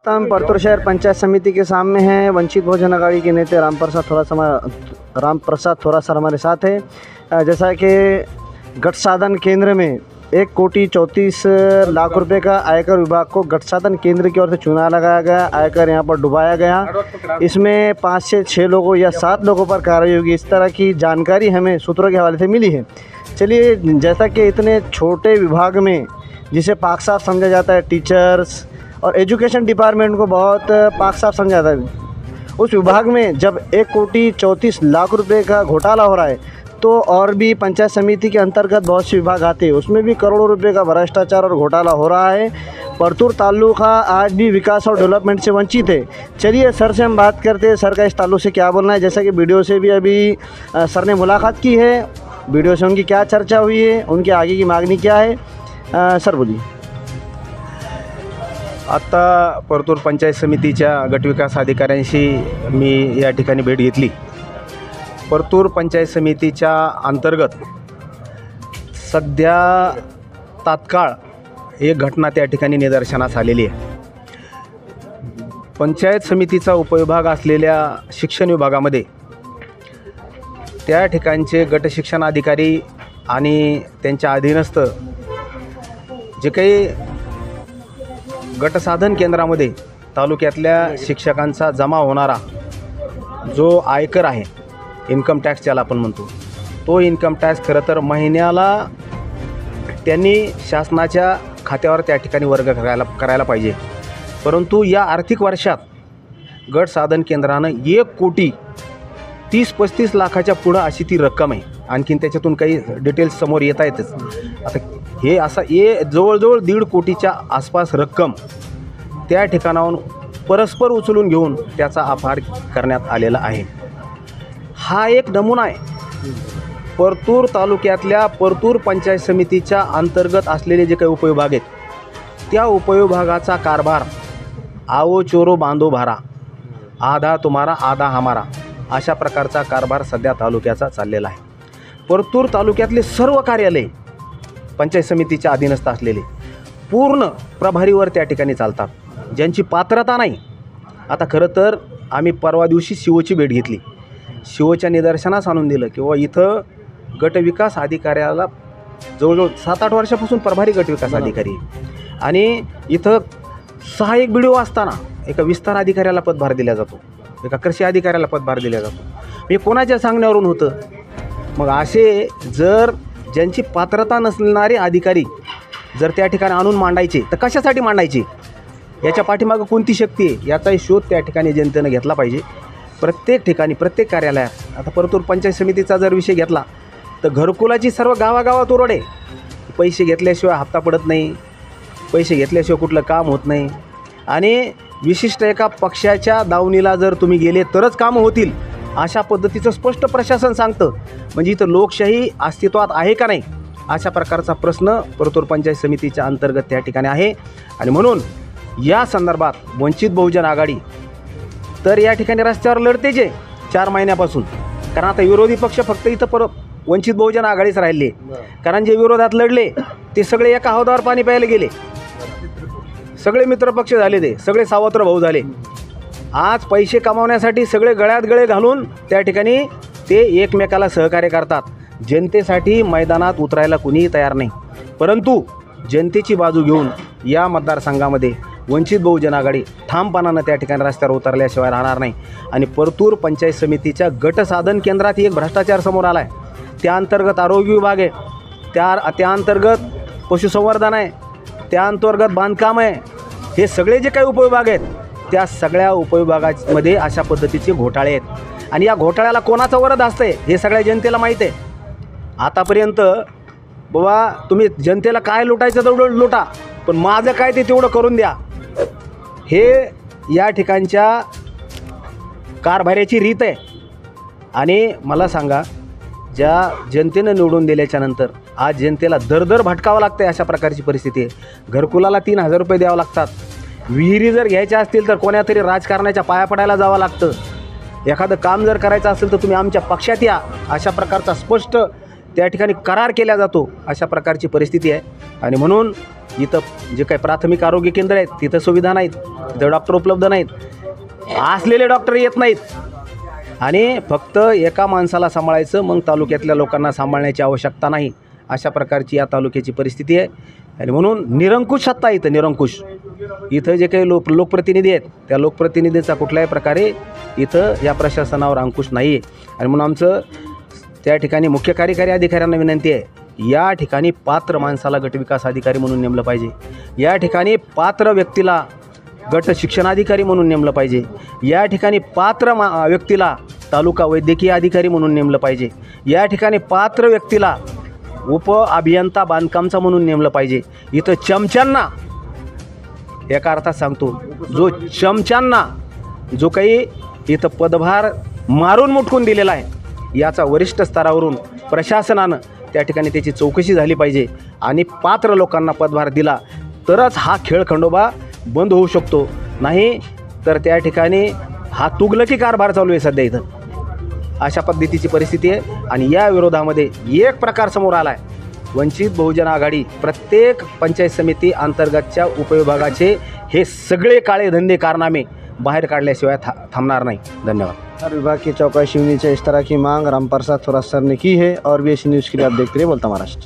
वास्ता हम परतूर शहर पंचायत समिति के सामने हैं। वंचित बहुजन आघाड़ी के नेता रामप्रसाद थोड़ा सर हमारे साथ है। जैसा कि गठ साधन केंद्र में 1,34,00,000 रुपये का आयकर विभाग को गठ साधन केंद्र की ओर से चुनाव लगाया गया, आयकर यहाँ पर डुबाया गया। इसमें 5 से 6 लोगों या 7 लोगों पर कार्रवाई होगी, इस तरह की जानकारी हमें सूत्रों के हवाले से मिली है। चलिए, जैसा कि इतने छोटे विभाग में जिसे पाक साफ समझा जाता है, टीचर्स और एजुकेशन डिपार्टमेंट को बहुत पाक साफ समझा जाता है, उस विभाग में जब 1,34,00,000 रुपये का घोटाला हो रहा है तो और भी पंचायत समिति के अंतर्गत बहुत से विभाग आते हैं, उसमें भी करोड़ों रुपए का भ्रष्टाचार और घोटाला हो रहा है। परतूर तालुका आज भी विकास और डेवलपमेंट से वंचित है। चलिए सर से हम बात करते हैं, सर का इस ताल्लुक से क्या बोलना है। जैसा कि वीडियो से भी अभी सर ने मुलाकात की है, वीडियो से उनकी क्या चर्चा हुई है, उनके आगे की मागणी क्या है, सर बोलिए। आत्ता परतूर पंचायत समितीच्या गटविकास अधिकाऱ्यांशी मी या ठिकाणी भेट घेतली। परतूर पंचायत समितीच्या अंतर्गत सध्या तात्काळ एक घटना त्या ठिकाणी निदर्शनास आलेली आहे। पंचायत समितीचा उपविभाग असलेल्या शिक्षण विभागामध्ये त्या ठिकाणचे गट शिक्षण अधिकारी आणि त्यांच्या अधीनस्थ जे काही गटसाधन केंद्रामध्ये तालुक्यातल्या शिक्षकांचा जमा होणारा जो आयकर आहे, इन्कम टॅक्स ज्याला आपण म्हणतो, तो इन्कम टॅक्स खरं तर महिन्याला त्यांनी शासनाच्या खात्यावर त्या ठिकाणी वर्ग करायला पाहिजे। परंतु या आर्थिक वर्षात गट साधन केंद्रानं 1,30,35 लाखाच्या पुढं अशी ती रक्कम आहे। आणखीन त्याच्यातून काही डिटेल्स समोर येत आहेतच। आता हे असं जवळजवळ 1.5 कोटीच्या आसपास रक्कम त्या ठिकाणाहून परस्पर उचलून घेऊन त्याचा अपहार करण्यात आलेला आहे। हा एक नमुना आहे। परतूर तालुक्यातल्या परतूर पंचायत समितीच्या अंतर्गत असलेले जे काही उपविभाग आहेत, त्या उपविभागाचा कारभार आओ चोरो बांधो भारा, आधा तुम्हारा आधा हमारा, अशा प्रकारचा कारभार सध्या तालुक्याचा चाललेला आहे। परतूर तालुक्यातले सर्व कार्यालय पंचायत समितीच्या अधीनस्थ असलेले पूर्ण प्रभारीवर त्या ठिकाणी चालतात, ज्यांची पात्रता नाही। आता खरं तर आम्ही परवा दिवशी शिवची भेट घेतली, शिवच्या निदर्शनास आणून दिलं की इथं गटविकास अधिकाऱ्याला जवळजवळ 7-8 वर्षापासून प्रभारी गटविकास अधिकारी आहे आणि इथं 6 BDO असताना एका विस्तार अधिकाऱ्याला पदभार दिला जातो, एका कृषी अधिकाऱ्याला पदभार दिला जातो। हे कोणाच्या सांगण्यावरून होतं? मग असे जर ज्यांची पात्रता नसणारे अधिकारी जर त्या ठिकाणी आणून मांडायचे तर कशासाठी मांडायचे? याच्या पाठीमागं कोणती शक्ती आहे याचाही शोध त्या ठिकाणी जनतेनं घेतला पाहिजे। प्रत्येक ठिकाणी प्रत्येक कार्यालयात आता परतूर पंचायत समितीचा जर विषय घेतला तर घरकुलाची सर्व गावागावात ओरड आहे। पैसे घेतल्याशिवाय हप्ता पडत नाही, पैसे घेतल्याशिवाय कुठलं काम होत नाही आणि विशिष्ट एका पक्षाच्या दावणीला जर तुम्ही गेले तरच कामं होतील, अशा पद्धतीचं स्पष्ट प्रशासन सांगतं। म्हणजे इथं लोकशाही अस्तित्वात आहे का नाही, अशा प्रकारचा प्रश्न परतूर पंचायत समितीच्या अंतर्गत त्या ठिकाणी आहे। आणि म्हणून या संदर्भात वंचित बहुजन आघाडी तर या ठिकाणी रस्त्यावर लढतेच आहे 4 महिन्यापासून। कारण आता विरोधी पक्ष फक्त इथं वंचित बहुजन आघाडीच राहिले, कारण जे विरोधात लढले ते सगळे एका हौदावर पाणी प्यायला गेले, सगळे मित्रपक्ष झाले, ते सगळे सावत्र भाऊ झाले। आज पैसे कमावण्यासाठी सगळे गळ्यात गळे घालून त्या ठिकाणी ते एकमेकाला सहकार्य करतात। जनतेसाठी मैदानात उतरायला कुणीही तयार नाही, परंतु जनतेची बाजू घेऊन या मतदारसंघामध्ये वंचित बहुजन आघाडी ठामपणानं त्या ठिकाणी रस्त्यावर उतरल्याशिवाय राहणार नाही। आणि परतूर पंचायत समितीच्या गटसाधन केंद्रात एक भ्रष्टाचार समोर आला आहे, त्या अंतर्गत आरोग्य विभाग आहे, त्या अंतर्गत पशुसंवर्धन आहे, त्या अंतर्गत बांधकाम आहे। हे सगळे जे काही उपविभाग आहेत त्या सगळ्या उपविभागामध्ये अशा पद्धतीचे घोटाळे आहेत आणि या घोटाळ्याला कोणाचं वरद असतंय हे सगळ्या जनतेला माहीत आहे। आतापर्यंत बाबा तुम्ही जनतेला काय लुटायचं तेवढं लुटा, पण माझं काय ते तेवढं करून द्या, हे या ठिकाणच्या कारभाराची रीत आहे। आणि मला सांगा, ज्या जनतेनं निवडून दिल्याच्यानंतर आज जनतेला दर भटकावं लागतं आहे, अशा प्रकारची परिस्थिती आहे। घरकुलाला 3,000 रुपये द्यावं लागतात, विहिरी जर घ्यायच्या असतील तर कोणातरी राजकारणाच्या पाया पडायला जावं लागतं, एखादं काम जर करायचं असेल तर तुम्ही आमच्या पक्षात या, अशा प्रकारचा स्पष्ट त्या ठिकाणी करार केला जातो, अशा प्रकारची परिस्थिती आहे। आणि म्हणून इथं जे काही प्राथमिक आरोग्य केंद्र आहेत तिथं सुविधा नाहीत, तिथं डॉक्टर उपलब्ध नाहीत, असलेले डॉक्टर येत नाहीत आणि फक्त एका माणसाला सांभाळायचं, मग तालुक्यातल्या लोकांना सांभाळण्याची आवश्यकता नाही, अशा प्रकारची या तालुक्याची परिस्थिती आहे. आणि म्हणून निरंकुश सत्ता इथं, निरंकुश इथं जे काही लोकप्रतिनिधी आहेत त्या लोकप्रतिनिधीचा कुठल्याही प्रकारे इथं या प्रशासनावर अंकुश नाही आहे. आणि म्हणून आमचं त्या ठिकाणी मुख्य कार्यकारी अधिकाऱ्यांना विनंती आहे, या ठिकाणी पात्र माणसाला गटविकास अधिकारी म्हणून नेमलं पाहिजे, या ठिकाणी पात्र व्यक्तीला गट शिक्षणाधिकारी म्हणून नेमलं पाहिजे, या ठिकाणी पात्र व्यक्तीला तालुका वैद्यकीय अधिकारी म्हणून नेमलं पाहिजे, या ठिकाणी पात्र व्यक्तीला उप अभियंता बांधकामचा म्हणून नेमलं पाहिजे. इथं चमच्यांना, एका अर्थात सांगतो, चमच्यांना जो काही इथं पदभार मारून मुटकून दिलेला आहे, याचा वरिष्ठ स्तरावरून प्रशासनानं त्या ठिकाणी त्याची चौकशी झाली पाहिजे आणि पात्र लोकांना पदभार दिला तरच हा खेळखंडोबा बंद होऊ शकतो. नाही तर त्या ठिकाणी हा तुगलकी कारभार चालू आहे सध्या इथं, अशा पद्धतीची परिस्थिती आहे. आणि या विरोधामध्ये एक प्रकार समोर आला आहे, वंचित बहुजन आघाडी प्रत्येक पंचायत समिती अंतर्गतच्या उपविभागाचे हे सगळे काळे धंदे कारनामे बाहर काढल्याशिवाय थांबणार नहीं। धन्यवाद। हर विभाग की चौकसी होनी चाहिए, इस तरह की मांग रामप्रसाद थोरात सर ने की है और भी ऐसी न्यूज़ के लिए आप देखते रहिए बोलता महाराष्ट्र।